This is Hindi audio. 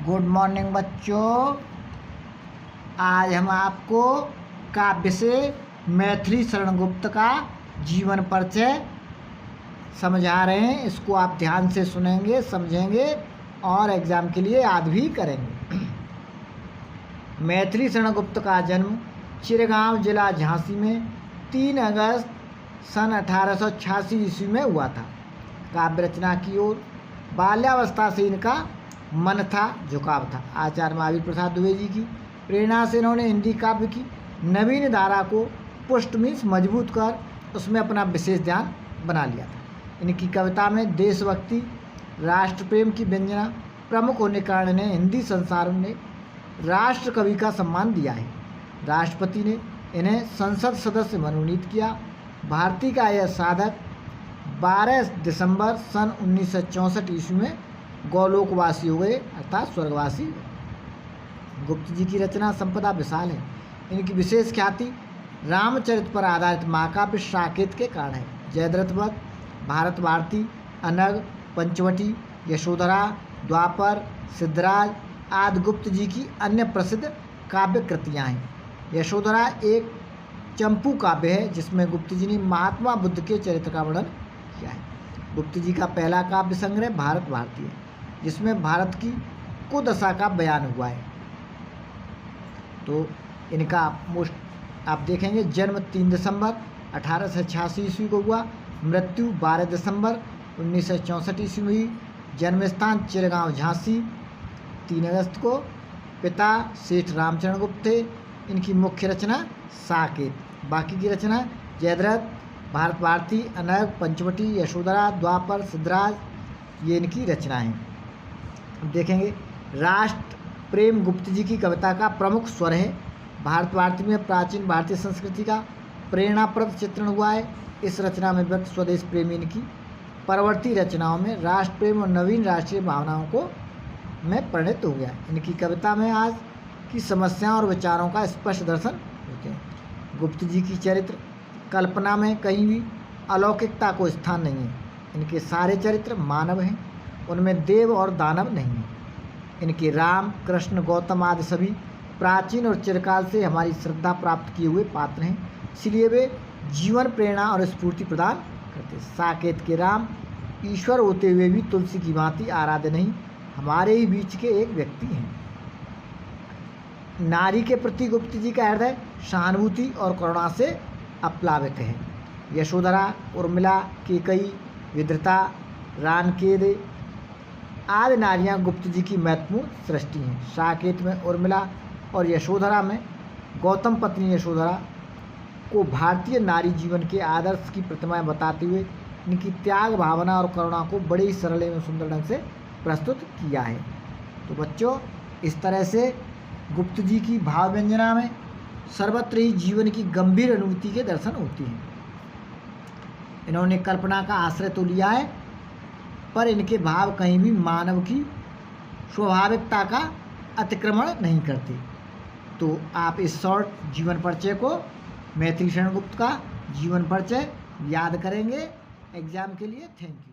गुड मॉर्निंग बच्चों। आज हम आपको काव्य से मैथिली शरण गुप्त का जीवन परिचय समझा रहे हैं। इसको आप ध्यान से सुनेंगे, समझेंगे और एग्ज़ाम के लिए याद भी करेंगे। मैथिली शरण गुप्त का जन्म चिरगांव जिला झांसी में 3 अगस्त सन 1886 ईस्वी में हुआ था। काव्य रचना की ओर बाल्यावस्था से इनका मन था, झुकाव था। आचार्य महावीर प्रसाद द्विवेदी जी की प्रेरणा से इन्होंने हिंदी काव्य की नवीन धारा को पुष्ट मीन्स मजबूत कर उसमें अपना विशेष ध्यान बना लिया था। इनकी कविता में देशभक्ति, राष्ट्र प्रेम की व्यंजना प्रमुख होने के कारण इन्हें हिंदी संसार ने राष्ट्र कवि का सम्मान दिया है। राष्ट्रपति ने इन्हें संसद सदस्य मनोनीत किया। भारती का यह साधक 12 दिसंबर सन 1964 ईस्वी में गौलोकवासी हो गए, अर्थात स्वर्गवासी। गुप्त जी की रचना संपदा विशाल है। इनकी विशेष ख्याति रामचरित पर आधारित महाकाव्य साकेत के कारण है। जयद्रथ वध, भारत भारती, अनग, पंचवटी, यशोधरा, द्वापर, सिद्धराज आदि गुप्त जी की अन्य प्रसिद्ध काव्य कृतियाँ हैं। यशोधरा एक चंपू काव्य है जिसमें गुप्त जी ने महात्मा बुद्ध के चरित्र का वर्णन किया है। गुप्त जी का पहला काव्य संग्रह भारत भारती है जिसमें भारत की कुदशा का बयान हुआ है। तो इनका आप देखेंगे जन्म 3 दिसंबर 1886 ईस्वी को हुआ, मृत्यु 12 दिसंबर 1964 ईस्वी में हुई। जन्म स्थान चिरगांव झांसी 3 अगस्त को। पिता सेठ रामचरण गुप्त थे। इनकी मुख्य रचना साकेत, बाकी की रचना जयद्रथ, भारत भारती, अनग, पंचवटी, यशोधरा, द्वापर, सिद्धराज ये इनकी रचनाएं। देखेंगे राष्ट्र प्रेम गुप्त जी की कविता का प्रमुख स्वर है। भारत भारती में प्राचीन भारतीय संस्कृति का प्रेरणाप्रद चित्रण हुआ है। इस रचना में व्यक्त स्वदेश प्रेमी इनकी परवर्ती रचनाओं में राष्ट्र प्रेम और नवीन राष्ट्रीय भावनाओं को में परिणत हो गया। इनकी कविता में आज की समस्याओं और विचारों का स्पष्ट दर्शन होते हैं। गुप्त जी की चरित्र कल्पना में कहीं भी अलौकिकता को स्थान नहीं है। इनके सारे चरित्र मानव हैं, उनमें देव और दानव नहीं है। इनके राम, कृष्ण, गौतम आदि सभी प्राचीन और चिरकाल से हमारी श्रद्धा प्राप्त किए हुए पात्र हैं, इसलिए वे जीवन प्रेरणा और स्फूर्ति प्रदान करते हैं। साकेत के राम ईश्वर होते हुए भी तुलसी की भांति आराध्य नहीं, हमारे ही बीच के एक व्यक्ति हैं। नारी के प्रति गुप्त जी का हृदय सहानुभूति और करुणा से अप्लावित है। यशोधरा, उर्मिला, केकई, विद्रता, रानकेद आदि नारियां गुप्त जी की महत्वपूर्ण सृष्टि हैं। साकेत में उर्मिला और यशोधरा में गौतम पत्नी यशोधरा को भारतीय नारी जीवन के आदर्श की प्रतिमाएं बताते हुए इनकी त्याग भावना और करुणा को बड़े ही सरल एवं सुंदर ढंग से प्रस्तुत किया है। तो बच्चों, इस तरह से गुप्त जी की भाव व्यंजना में सर्वत्र ही जीवन की गंभीर अनुभूति के दर्शन होती हैं। इन्होंने कल्पना का आश्रय तो लिया है, पर इनके भाव कहीं भी मानव की स्वाभाविकता का अतिक्रमण नहीं करते। तो आप इस शॉर्ट जीवन परिचय को मैथिली शरण गुप्त का जीवन परिचय याद करेंगे एग्जाम के लिए। Thank you.